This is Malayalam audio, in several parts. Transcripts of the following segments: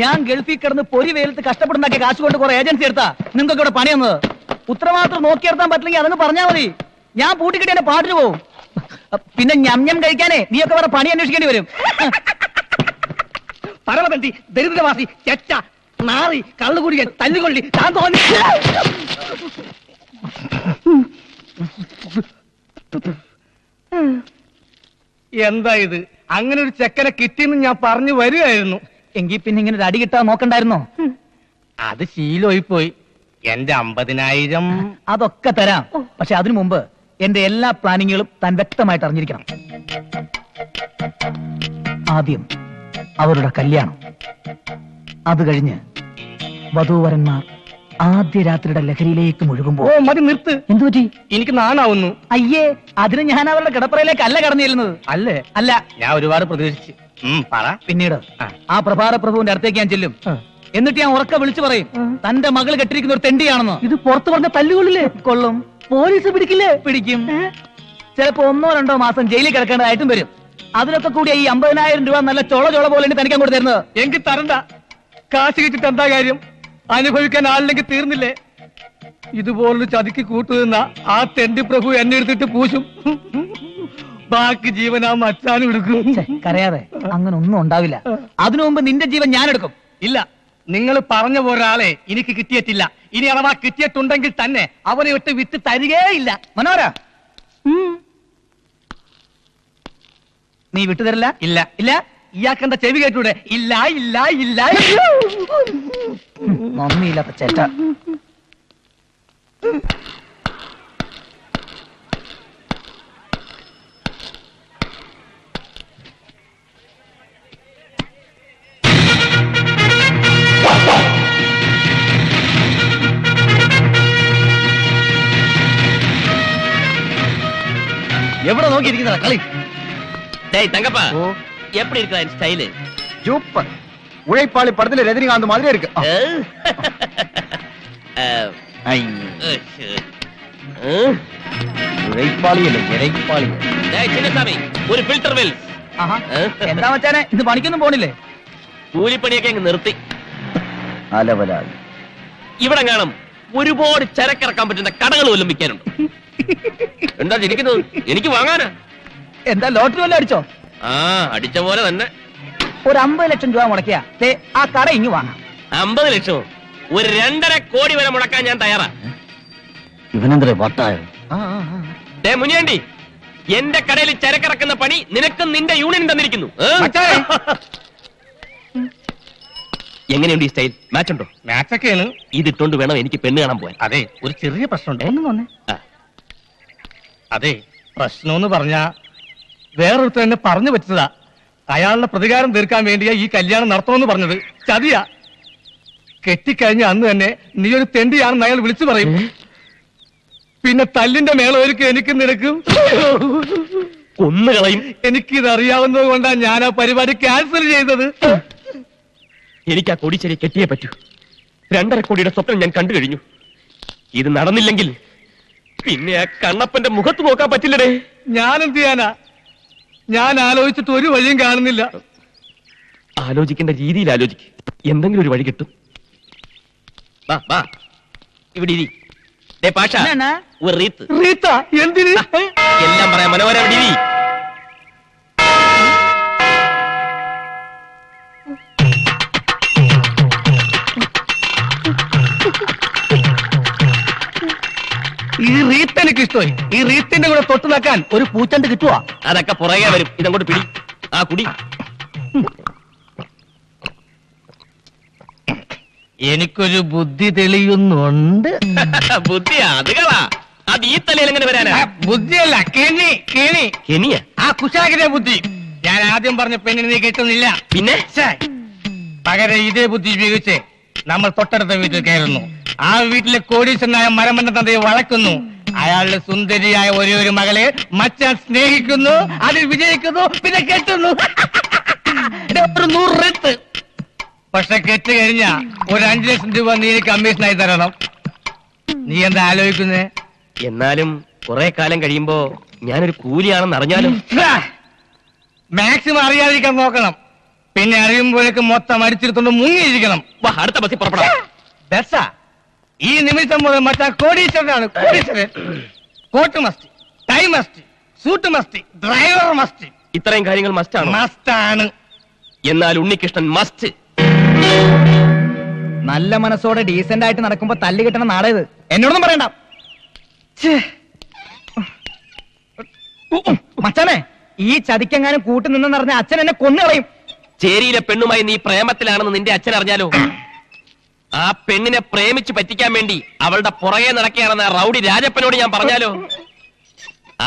ഞാൻ ഗൾഫിൽ കിടന്ന് പൊരി വെയിലത്ത് കഷ്ടപ്പെടുന്നാക്കിയ കാശ് കൊണ്ട് കുറെ ഏജൻസി എടുത്താ നിങ്ങൾക്ക് ഇവിടെ പണി വന്നത്. ഉത്തരവാദിത്വം നോക്കിയെടുത്താൻ പറ്റില്ലെങ്കിൽ അതങ്ങ് പറഞ്ഞാൽ മതി. ഞാൻ പൂട്ടിക്കിട്ടി എന്നെ പാട്ടിന് പോവും. പിന്നെ ഞം കഴിക്കാനേ നീയൊക്കെ വേറെ പണി അന്വേഷിക്കേണ്ടി വരും. പരമതന്തി, ദരിദ്രവാസി, ചെറ്റ, നാറി, കള്ളുകുടിയൻ, തല്ലുകൊള്ളി, താൻ തോന്നി. എന്താ ഇത്? അങ്ങനെ ഒരു ചെക്കനെ കിട്ടിയെന്ന് ഞാൻ പറഞ്ഞു വരികയായിരുന്നു. എങ്കിൽ പിന്നെ ഇങ്ങനെ ഒരു അടി കിട്ടാൻ നോക്കണ്ടായിരുന്നോ? അത് ശീലമായി പോയി. എന്റെ 50,000 അതൊക്കെ തരാം. പക്ഷെ അതിനു മുമ്പ് എന്റെ എല്ലാ പ്ലാനിങ്ങുകളും താൻ വ്യക്തമായിട്ട് അറിഞ്ഞിരിക്കണം. ആദ്യം അവരുടെ കല്യാണം, അത് കഴിഞ്ഞ് വധൂവരന്മാർ ആദ്യ രാത്രിയുടെ ലഹരിയിലേക്ക് മുഴുകുമ്പോ. ഓ മതി, നിർത്ത്. എന്തു പറ്റി? എനിക്ക് നാണാവുന്നു. അയ്യേ, അതിന് ഞാൻ അവരുടെ കിടപ്പറയിലേക്ക് അല്ല കടന്നു ചെല്ലുന്നത്. അല്ലേ? അല്ല, ഞാൻ ഒരുപാട് പ്രതീക്ഷിച്ചു. പറ. പിന്നീട് ആ പ്രഭാത പ്രഭുവിന്റെ അടുത്തേക്ക് ഞാൻ ചെല്ലും. എന്നിട്ട് ഞാൻ ഉറക്കെ വിളിച്ചു പറയും, തന്റെ മകൾ കെട്ടിരിക്കുന്ന ഒരു തെണ്ടിയാണെന്ന്. ഇത് പുറത്തു പറഞ്ഞ തല്ലുകൊള്ളില്ലേ? കൊള്ളും. പോലീസ് പിടിക്കില്ലേ? പിടിക്കും. ചിലപ്പോ 1-2 മാസം ജയിലിൽ കിടക്കേണ്ടതായിട്ടും വരും. അതിനൊക്കെ കൂടി ഈ 50,000 രൂപ നല്ല ചോള പോലെ തനിക്കാൻ കൂടി തരുന്നത്. എങ്കിൽ തരണ്ട. കാശ് കിട്ടിട്ട് എന്താ കാര്യം? അനുഭവിക്കാൻ ആളില്ലെങ്കിൽ തീർന്നില്ലേ? ഇതുപോലൊരു ചതിക്ക് കൂട്ടുനിന്ന ആ തെണ്ടി പ്രഭു എന്നെ എടുത്തിട്ട് പൂശും. ബാക്കി ജീവൻ ആ മച്ചാനും എടുക്കും. കരയാതെ, അങ്ങനെ ഒന്നും ഉണ്ടാവില്ല. അതിനു മുമ്പ് നിന്റെ ജീവൻ ഞാൻ എടുക്കും. ഇല്ല, നിങ്ങൾ പറഞ്ഞ ഒരാളെ എനിക്ക് കിട്ടിയിട്ടില്ല. ഇനി അഥവാ കിട്ടിയിട്ടുണ്ടെങ്കിൽ തന്നെ അവനെ ഒട്ട് വിറ്റ് തരികേയില്ല. മനോര, നീ വിട്ടുതരില്ല? ഇല്ല ഇല്ല. ഇയാക്കെന്താ ചെവി കേട്ടൂടെ? ഇല്ല ഇല്ല ഇല്ല. നന്ദിയില്ലാത്ത ചേട്ട. എവിടെ നോക്കിയിരിക്കുന്ന കളി? தங்கப்பா, எப்படி இருக்கா என் ஸ்டைலு? சூப்பர். உழைப்பாளி படத்துல ரஜினிகாந்த் மாதிரி இருக்கு. ഉഴൈപ്പാളി അല്ല, ഇരൈപ്പാളി. ചിന്നസ്വാമി, ഒരു ഫിൽട്ടർ വെൽ. എന്താ മച്ചാനെ, ഇത് പണിക്കൊന്നും പോണില്ലേ? കൂലിപ്പണിയൊക്കെ അങ്ങ് നിർത്തി. അലവലാളി. ഇവിടെ കാണും ഒരുപാട് ചരക്കിറക്കാൻ പറ്റുന്ന കടകൾ വല്ലതും വിൽക്കാനുണ്ട്. എന്താ ചിരിക്കുന്നത്? എനിക്ക് വാങ്ങാനാ. എന്താ ലോട്ടറി വല്ലതും അടിച്ചോ? അടിച്ച പോലെ തന്നെ. ഒരു 50 ലക്ഷം രൂപ മുടക്കിയാ ആ കട ഇങ്ങ് വാങ്ങാം. 50 ലക്ഷം? ഒരു 2.5 കോടി വരെ മുടക്കാൻ ഞാൻ തയ്യാറാ. ഇവനെന്തേ വട്ടായോ? മുനിയാണ്ടി, എന്റെ കടയിൽ ചരക്കിറക്കുന്ന പണി നിനക്കും നിന്റെ യൂണിയൻ തന്നിരിക്കുന്നു. എങ്ങനെയുണ്ട് ഈ സ്റ്റൈൽ? മാച്ച് ഉണ്ടോ? മാച്ചൊക്കെയാണ്. ഇതിട്ടോണ്ട് വേണം എനിക്ക് പെണ്ണ് കാണാൻ പോയാൻ. അതെ, ഒരു ചെറിയ പ്രശ്നമുണ്ട്. ഒന്നും തോന്നേ. അതെ, പ്രശ്നമെന്ന് പറഞ്ഞാ വേറൊരുത്തർ എന്നെ പറഞ്ഞു വെച്ചതാ. അയാളുടെ പ്രതികാരം തീർക്കാൻ വേണ്ടിയാ ഈ കല്യാണം നടത്തണമെന്ന് പറഞ്ഞത്. ചതിയാ. കെട്ടിക്കഴിഞ്ഞ അന്ന് തന്നെ നീ ഒരു തെണ്ടിയാണെന്ന് അയാൾ വിളിച്ചു പറയും. പിന്നെ തല്ലിന്റെ മേളൊരുക്കും എനിക്ക് നിനക്കും കൊന്നുകളയും. എനിക്കിതറിയാവുന്നത് കൊണ്ടാ ഞാൻ ആ പരിപാടി ക്യാൻസൽ ചെയ്തത്. എനിക്ക് ആ കൊടിച്ചെടി കെട്ടിയേ പറ്റൂ. 2.5 കോടിയുടെ സ്വപ്നം ഞാൻ കണ്ടു കഴിഞ്ഞു. ഇത് നടന്നില്ലെങ്കിൽ പിന്നെ ആ കണ്ണപ്പന്റെ മുഖത്ത് നോക്കാൻ പറ്റില്ലടേ. ഞാൻ എന്ത് ചെയ്യാനാ? ഞാൻ ആലോചിച്ചിട്ട് ഒരു വഴിയും കാണുന്നില്ല. ആലോചിക്കേണ്ട രീതിയിൽ ആലോചിക്ക്. എന്തെങ്കിലും ഒരു വഴി കിട്ടും. ഇവിടെ ഇരി. പാഷ, ഒരു റീത്ത്. റീത്ത എന്തിന്? എല്ലാം പറയാം. മനോഹര, ഇവിടെ ഇരി. ഈ റീത്ത് എനിക്ക് ഇഷ്ടമായി. ഈ റീത്തിന്റെ കൂടെ തൊട്ട് നോക്കാൻ ഒരു പൂച്ചണ്ട് കിട്ടുവാ. അതൊക്കെ പുറകെ വരും. ഇതങ്ങോട്ട് പിടി. ആ കുടി. എനിക്കൊരു ബുദ്ധി തെളിയുന്നുണ്ട്. ബുദ്ധിയാ? അത് കളാ. അത് ഈ തലയിൽ എങ്ങനെ വരാനാ? ബുദ്ധിയല്ല, കെണി. കെണി. കെണിയാ? ആ കുശാഗിന്റെ ബുദ്ധി. ഞാൻ ആദ്യം പറഞ്ഞ പെണ്ണിനെ നീ കിട്ടുന്നില്ല. പിന്നെ പകരം ഇതേ ബുദ്ധി ഉപയോഗിച്ച് നമ്മൾ തൊട്ടടുത്ത വീട്ടിൽ കയറുന്നു. ആ വീട്ടിലെ കോടീശ്വരനായ മരമണ്ണ തന്തയെ വളക്കുന്നു. അയാളുടെ സുന്ദരിയായ ഒരു മകളെ മച്ചാൻ സ്നേഹിക്കുന്നു, അതിൽ വിജയിക്കുന്നു, പിന്നെ കെട്ടുന്നു. 100 റെത്ത്. പക്ഷെ കെട്ട് കഴിഞ്ഞ ഒരു 5 ലക്ഷം രൂപ നീ കമ്മീഷനായി തരണം. നീ എന്താ ആലോചിക്കുന്നേ? എന്നാലും കുറെ കാലം കഴിയുമ്പോ ഞാനൊരു കൂലിയാണെന്ന് അറിഞ്ഞാലും മാക്സിമം അറിയാതിരിക്കാൻ നോക്കണം. പിന്നെ അറിയുമ്പോഴേക്കും മൊത്തം അടിച്ചെടുത്തോണ്ട് മുങ്ങിയിരിക്കണം. വാ, അടുത്ത ബസ്സിൽ പുറപ്പെടാം. ബസ്സാ? ഈ നിമിഷം മുതൽ മറ്റാ കോടീശ്വരനാണ്. കോടീശ്വരൻ. Coat must, tie must, suit must, driver must. ഇത്രയും കാര്യങ്ങൾ മസ്റ്റാണ്. മസ്റ്റാണ്. എന്നാൽ ഉണ്ണികൃഷ്ണൻ മസ്റ്റ്. നല്ല മനസ്സോടെ ഡീസന്റ് ആയിട്ട് നടക്കുമ്പോ തല്ല് കിട്ടണ നാടേത്. എന്നോടൊന്നും പറയണ്ട. ഛേ. മച്ചാനെ, ഈ ചതിക്കെങ്ങാനും കൂട്ടു നിന്നെന്ന് പറഞ്ഞ അച്ഛൻ എന്നെ കൊന്നുകളയും. ചേരിയിലെ പെണ്ണുമായി നീ പ്രേമത്തിലാണെന്ന് നിന്റെ അച്ഛൻ അറിഞ്ഞാലോ? ആ പെണ്ണിനെ പ്രേമിച്ച് പറ്റിക്കാൻ വേണ്ടി അവളുടെ പുറകെ നടക്കുകയാണെന്ന് ആ റൗഡി രാജപ്പനോട് ഞാൻ പറഞ്ഞാലോ?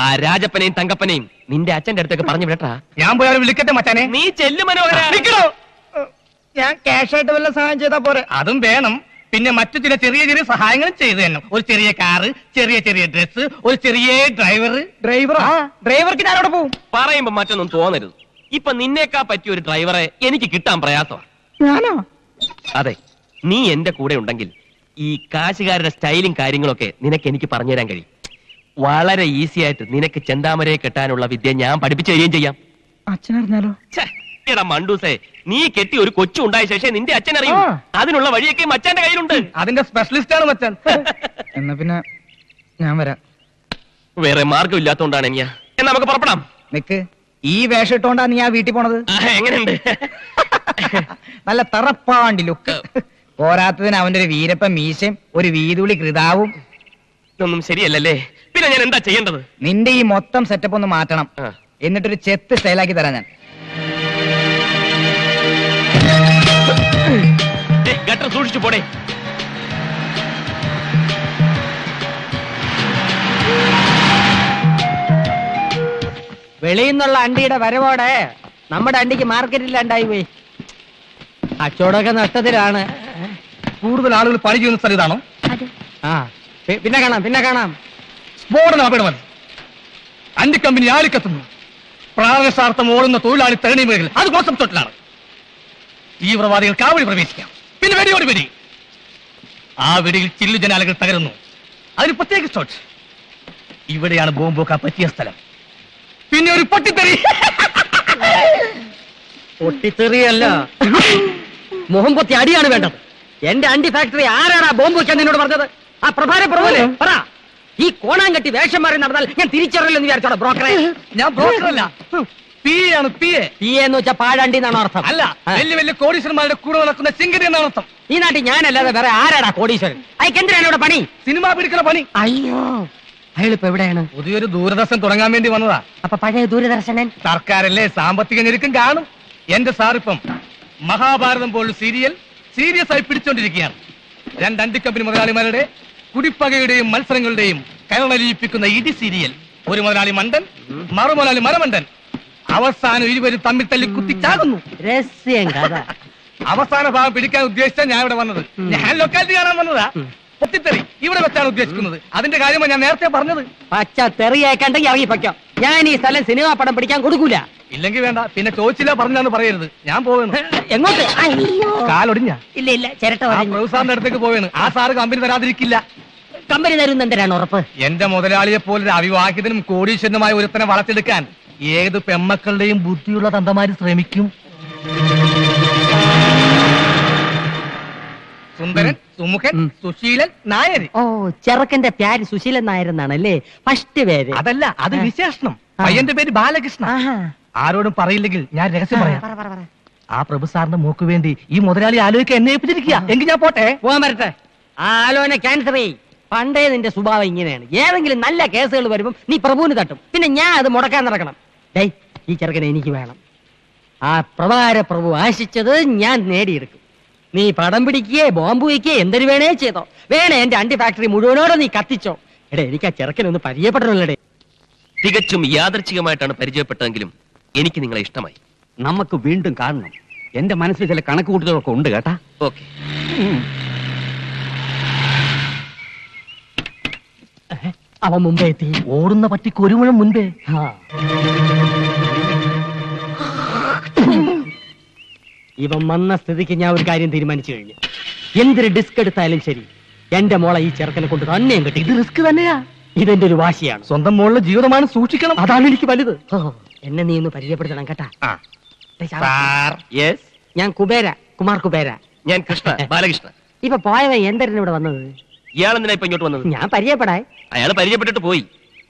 ആ രാജപ്പനെയും തങ്കപ്പനെയും നിന്റെ അച്ഛന്റെ അടുത്തേക്ക് പറഞ്ഞു വിടട്ടാ. ഞാൻ പോയാലും വിളിക്കട്ടെ മച്ചാനെ. നീ ചെല്ലു മനോഹര. ഞാൻ ക്യാഷായിട്ട് വല്ല സഹായം ചെയ്താ പോരെ? അതും വേണം. പിന്നെ മറ്റു ചില ചെറിയ ചെറിയ സഹായങ്ങളും ചെയ്തു തന്നെ. ഒരു ചെറിയ കാറ്, ചെറിയ ചെറിയ ഡ്രസ്, ഒരു ചെറിയ ഡ്രൈവർക്ക് ഞാനവിടെ പോവും. പറയുമ്പോ മറ്റൊന്നും തോന്നരുത്. ഇപ്പൊ നിന്നേക്കാ പറ്റിയ ഒരു ഡ്രൈവറെ എനിക്ക് കിട്ടാൻ പ്രയാസമാണ്. ഞാനോ? അതെ, നീ എന്റെ കൂടെ ഉണ്ടെങ്കിൽ ഈ കാശുകാരുടെ സ്റ്റൈലും കാര്യങ്ങളൊക്കെ നിനക്ക് എനിക്ക് പറഞ്ഞുതരാൻ കഴിയും. വളരെ ഈസി ആയിട്ട് നിനക്ക് ചെന്താമരയെ കെട്ടാനുള്ള വിദ്യ ഞാൻ പഠിപ്പിച്ചു തരികയും ചെയ്യാം. അച്ഛനറിഞ്ഞാലോ? എടാ മണ്ടൂസേ, നീ കെട്ടി ഒരു കൊച്ചു ഉണ്ടായ ശേഷം നിന്റെ അച്ഛൻ അറിയും. അതിനുള്ള വഴിയൊക്കെ മച്ചാന്റെ കയ്യിലുണ്ട്. അതിന്റെ സ്പെഷ്യലിസ്റ്റ് ആണ് മച്ചാൻ. എന്നാ പിന്നെ ഞാൻ വരാം. വേറെ മാർഗം ഇല്ലാത്തോണ്ടാണ് ഞാൻ. എന്നാ നമുക്ക് പുറപ്പെടാം. നിക്ക്, ഈ വേഷം ഇട്ടോണ്ടാ നീ ആ വീട്ടിൽ പോണത്? എങ്ങനെയുണ്ട്? നല്ല തറപ്പാണ്ടി ലുക്ക്. പോരാത്തതിന് അവന്റെ ഒരു വീരപ്പ മീശയും ഒരു വീതുളി കൃതാവും. ഇതൊന്നും ശരിയല്ലല്ലേ? പിന്നെ ഞാൻ എന്താ ചെയ്യേണ്ടത്? നിന്റെ ഈ മൊത്തം സെറ്റപ്പ് ഒന്ന് മാറ്റണം. എന്നിട്ടൊരു ചെത്ത് സ്റ്റൈലാക്കി തരാം ഞാൻ. ഗട്ടർ സൂക്ഷിച്ചു പോടേ. വെളിയിൽ നിന്നുള്ള അണ്ടിയുടെ വരവോടെ നമ്മുടെ അണ്ടിക്ക് മാർക്കറ്റില്ലാണ്ടായി പോയി. കച്ചവടമൊക്കെ നഷ്ടത്തിലാണ്. കൂടുതൽ ആളുകൾ പണി ചെയ്യുന്ന സ്ഥലം ഇതാണോ? ആ, പിന്നെ കാണാം. സ്ഫോടനം അപകടമല്ല. അണ്ടിക്കമ്പനി ആളിക്കത്തുന്നു. പ്രാണസാർത്ഥം ഓടുന്ന തൊഴിലാളി തരണി മേഖല അത് കോൺസെപ്റ്റോട്ടിലാണ്. തീവ്രവാദികൾ കാവടി പ്രവേശിക്കാം. പിന്നെ വെടിയോട് വെടി. ആ വെടിയിൽ ചില്ലു ജനാലകൾ തകരുന്നു. അതിന് പ്രത്യേക സ്റ്റോട്ട്. ഇവിടെയാണ് ബോംബ് വെക്കാൻ പറ്റിയ സ്ഥലം. പിന്നെ ഒരു പൊട്ടിത്തെറി. പൊട്ടിത്തെറിയല്ല, മുഖം പൊത്തി അടിയാണ് വേണ്ടത്. എന്റെ അണ്ടി ഫാക്ടറി ആരാടാ ബോംബ് വെക്കാൻ നിന്നോട് പറഞ്ഞത്? ആ പ്രഭാരപ്രഭുവല്ലേ? പറ. ഈ കോണാങ്കട്ടി വേഷം മാറി നടന്നാൽ ഞാൻ തിരിച്ചറിയില്ലെന്ന് വിചാരിച്ചോടാ ബ്രോക്കറെ? ഞാൻ ബ്രോക്കറല്ല, PA ആണ്. PA എന്ന് വെച്ചാൽ പാഴാണ്ടി എന്നാണ് അർത്ഥം. അല്ല, വലിയ വലിയ കോടീശ്വരന്മാരുടെ കൂടെ നടക്കുന്ന ചിങ്കരി എന്നാണ് അർത്ഥം. ഈ നാട്ടിൽ ഞാനല്ലാതെ വേറെ ആരാടാ കോടീശ്വരൻ? അയക്കെന്തിനാണ് ഇവിടെ പണി? സിനിമ പിടിക്കുന്ന പണി. അയ്യോ, അയാളിപ്പോ എവിടെയാണ്? പുതിയൊരു ദൂരദർശൻ തുടങ്ങാൻ വേണ്ടി വന്നതാ. അപ്പൊ പഴയ ദൂരദർശനൻ സർക്കാരല്ലേ, സാമ്പത്തിക ഞെരുക്കം കാണും. എന്റെ സാറിപ്പം മഹാഭാരതം പോലുള്ള സീരിയസ് ആയി പിടിച്ചോണ്ടിരിക്കുകയാണ്. രണ്ട് അണ്ടിക്കമ്പനി മുതലാളിമാരുടെ കുടിപ്പകയുടെയും മത്സരങ്ങളുടെയും കരളലിയിപ്പിക്കുന്ന ഇടി സീരിയൽ. ഒരു മുതലാളി മണ്ടൻ, മറുമുതലാളി മരമണ്ടൻ. അവസാനം ഇരുവരും തമ്മിൽ തല്ലി കുത്തിച്ചാകുന്നു. രഹസ്യം കഥ. അവസാന ഭാഗം പിടിക്കാൻ ഉദ്ദേശിച്ച ഞാൻ ഇവിടെ വന്നത്. ഞാൻ ലൊക്കാലിറ്റി കാണാൻ വന്നതാ. പൊത്തിത്തെറി ഇവിടെ വെച്ചാണ് ഉദ്ദേശിക്കുന്നത്. അതിന്റെ കാര്യമാണ് ഞാൻ നേരത്തെ പറഞ്ഞത്. പച്ച തെറിയേക്കണ്ടെങ്കിൽ ഇറങ്ങി പൊയ്ക്കാം. ഞാൻ ഈ സ്ഥലം സിനിമാ പടം പിടിക്കാൻ കൊടുക്കൂല. ഇല്ലെങ്കിൽ വേണ്ട, പിന്നെ ചോദിച്ചില്ല പറഞ്ഞാന്ന് പറയരുത്. ഞാൻ പോവുന്നു. എങ്ങോട്ട്? കാലൊടിഞ്ഞ ഇല്ല, ചിരട്ട ആ പ്രൊഫസറിന്റെ അടുത്തേക്ക് പോവുന്നു. ആ സാറ് കമ്പനി തരാതിരിക്കില്ല. കമ്പനി തരുന്നെന്തിനാണ് ഉറപ്പ്? എന്റെ മുതലാളിയെ പോലൊരു അവിവാഹിതനും കോടീശ്വരനുമായ ഒരുത്തനെ വളർത്തിയെടുക്കാൻ ഏത് പെമ്മക്കളുടെയും ബുദ്ധിയുള്ള തന്തമാര് ശ്രമിക്കും. സുന്ദരൻ, സുമുഖൻ, സുശീലൻ, നായര്. ഓ, ചെറുക്കന്റെ പേര് സുശീലൻ നായരെന്നാണല്ലേ ഫസ്റ്റ് പേര്? അതല്ല, അത് വിശേഷണം. പയ്യന്റെ പേര് ബാലകൃഷ്ണ. ആരോടും പറയില്ലെങ്കിൽ ഞാൻ രഹസ്യം പറയാം. ആ പ്രഭു സാറിന്റെ മോക്ക് വേണ്ടി ഈ മുതലാളി ആലോചിക്കാൻ എന്നെ ഏൽപ്പിച്ചിരിക്കുക. എങ്കിൽ ഞാൻ പോട്ടെ. പോകാൻ വരട്ടെ. ആ ആലോചന ക്യാൻസർ ചെയ്. പണ്ടേ നിന്റെ സ്വഭാവം ഇങ്ങനെയാണ്. ഏതെങ്കിലും നല്ല കേസുകൾ വരുമ്പം നീ പ്രഭുവിന് തട്ടും. പിന്നെ ഞാൻ അത് മുടക്കാൻ നടക്കണം. ഡേയ്, ഈ ചെറുക്കനെ എനിക്ക് വേണം. ആ പ്രഭാര പ്രഭു ആശിച്ചത് ഞാൻ നേടിയെടുക്കും. നീ പടം പിടിക്കുകയെ ബോംബ് വയ്ക്കുകയെ എന്തൊരു വേണേ ചെയ്തോ. വേണേ എന്റെ അണ്ടി ഫാക്ടറി മുഴുവനോടെ നീ കത്തിച്ചോ. എടേ, എനിക്ക് ആ ചെറുക്കനൊന്ന് പരിചയപ്പെടണല്ലേ. തികച്ചും യാദർച്ഛികമായിട്ടാണ് പരിചയപ്പെട്ടതെങ്കിലും എനിക്ക് നിങ്ങളെ ഇഷ്ടമായി. നമുക്ക് വീണ്ടും കാണണം. എന്റെ മനസ്സിൽ ചില കണക്കുകൂട്ടലൊക്കെ ഉണ്ട് കേട്ടാ. ഓക്കെ. അവൻ മുമ്പേ എത്തി. ഓടുന്ന പട്ടിക്ക് ഒരു മുഴം മുൻപേ. ഇവൻ വന്ന സ്ഥിതിക്ക് ഞാൻ ഒരു കാര്യം തീരുമാനിച്ചു കഴിഞ്ഞു. എന്തൊരു ഡിസ്ക് എടുത്താലും ശരി, എന്റെ മോളെ ഈ ചെറുക്കനെ കൊണ്ട് തന്നെയും കിട്ടി. ഇത് റിസ്ക് തന്നെയാ. ഇതെന്റെ ഒരു വാശിയാണ്. സ്വന്തം മോളുടെ ജീവിതമാണ്, സൂക്ഷിക്കണം. അതാണ് എനിക്ക് വലുത്. എന്നെ നീ ഒന്ന് പരിചയപ്പെടുത്തണം കേട്ടാ. ദേ, ശാ- സാർ യെസ്, ഞാൻ കുബേര, കുമാർ കുബേര. ഞാൻ കൃഷ്ണ ബാലകൃഷ്ണ. ഇപ്പൊ പോയവൻ എന്തിനാ ഇവിടെ വന്നത്? ഇയാൾ എന്തിനാ ഇപ്പൊ ഇങ്ങോട്ട് വന്നത്? ഞാൻ പരിചയപ്പെടാൻ. അയാൾ പരിചയപ്പെട്ടിട്ട് പോയി.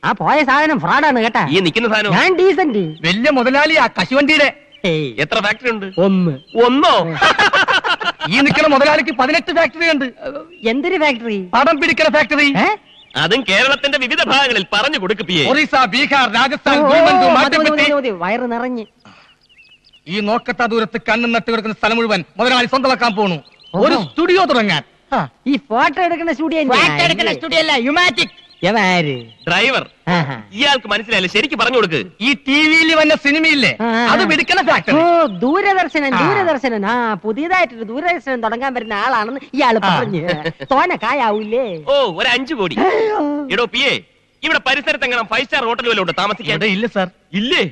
ആ പോയ സാധനം ഫ്രോഡാണ് കേട്ടാ. ഈ നിൽക്കുന്ന സാധനം ഞാൻ ഡീസന്റ്. വലിയ മുതലാളിയാ കശുവണ്ടിയുടെ. ഏയ്, എത്ര ഫാക്ടറി ഉണ്ട്? ഒന്ന്. ഒന്നോ? ഈ നിൽക്കുന്ന മുതലാളിക്ക് 18 ഫാക്ടറി ഉണ്ട്. എന്തൊരു ഫാക്ടറി? പടം പിടിക്കുന്ന ഫാക്ടറി. അതും കേരളത്തിന്റെ വിവിധ ഭാഗങ്ങളിൽ പറഞ്ഞു കൊടുക്ക്. ഒറീസ, ബീഹാർ, രാജസ്ഥാൻ, ഗുൽബർഗ, മധ്യപ്രദേശ്. വയറ് നിറഞ്ഞ്. ഈ നോക്കത്താ ദൂരത്ത് കണ്ണും നട്ട് കിടക്കുന്ന സ്ഥലം മുഴുവൻ മുതലാളി സ്വന്തമാക്കാൻ പോണു. ഒരു സ്റ്റുഡിയോ തുടങ്ങാൻ. ഈ ഫോട്ടോ എടുക്കുന്ന സ്റ്റുഡിയോ സ്റ്റുഡിയോ അല്ല, യുമാറ്റിക്. ഡ്രൈവർ, ഇയാൾക്ക് മനസ്സിലായില്ല, ശരിക്കും പറഞ്ഞു കൊടുക്ക്. ഈ ടിവിയിൽ വന്ന സിനിമയില്ലേ, അത് പിടിക്കുന്ന ഓ, ഫാക്ടറി. ദൂരദർശനൻ. ആ. ദൂരദർശനൻ. ആ, പുതിയതായിട്ടൊരു ദൂരദർശനം തുടങ്ങാൻ വരുന്ന ആളാണെന്ന് ഇയാള് പറഞ്ഞു. തോന കായാവൂലേ? ഓ, ഒരു 5 കോടി. എടോ പിയെ, ഇവിടെ പരിസരത്ത് എങ്ങനെ 5 സ്റ്റാർ ഹോട്ടൽ വല്ലതും ഉണ്ടോ താമസിക്കാൻ? ഇവിടെ ഇല്ല സാർ. ഇല്ലേ?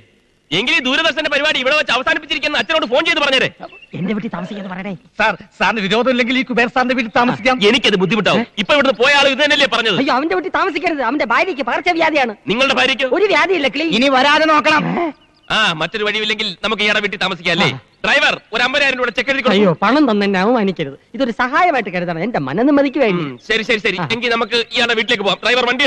എങ്കിൽ ഈ ദൂരദർശന്റെ പരിപാടി ഇവിടെ വെച്ച് അവസാനിപ്പിച്ചിരിക്കുന്ന അച്ഛനോട് ഫോൺ ചെയ്ത് പറഞ്ഞേരെ. എന്റെ വീട്ടിൽ താമസിക്കാന്ന് പറയണേ. സാർ, സാറിന് വിരോധം ഇല്ലെങ്കിൽ ഈ കുബേർ സാറിന്റെ വീട്ടിൽ താമസിക്കാം. എനിക്കത് ബുദ്ധിമുട്ടാവും. ഇപ്പൊ ഇവിടുന്ന് പോയ ആൾ ഇത് തന്നെയല്ലേ പറഞ്ഞത്? അയ്യോ, അവന്റെ വീട്ടിൽ താമസിക്കരുത്. അവന്റെ ഭാര്യയ്ക്ക് പകർച്ചവ്യാധിയാണ്. നിങ്ങളുടെ ഭാര്യയ്ക്കോ? ഒരു വ്യാധിയില്ല, ക്ലീൻ. ഇനി വരാതെ നോക്കണം. ആ, മറ്റൊരു വഴിയില്ലെങ്കിൽ നമുക്ക് ഇയാളുടെ വീട്ടിൽ താമസിക്കാം അല്ലേ? ഡ്രൈവർ, ഒരു 50,000 രൂപ ചെക്ക് എഴുതി അയ്യോ, പണം തന്നെ എന്നെ അവമാനിക്കരുത്. ഇതൊരു സഹായമായിട്ട് കരുതണം, എന്റെ മനനിമ്മതിക്ക് വേണ്ടി. ശരി ശരി ശരി, എങ്കിൽ നമുക്ക് ഇയാളുടെ വീട്ടിലേക്ക് പോവാം. ഡ്രൈവർ വണ്ടി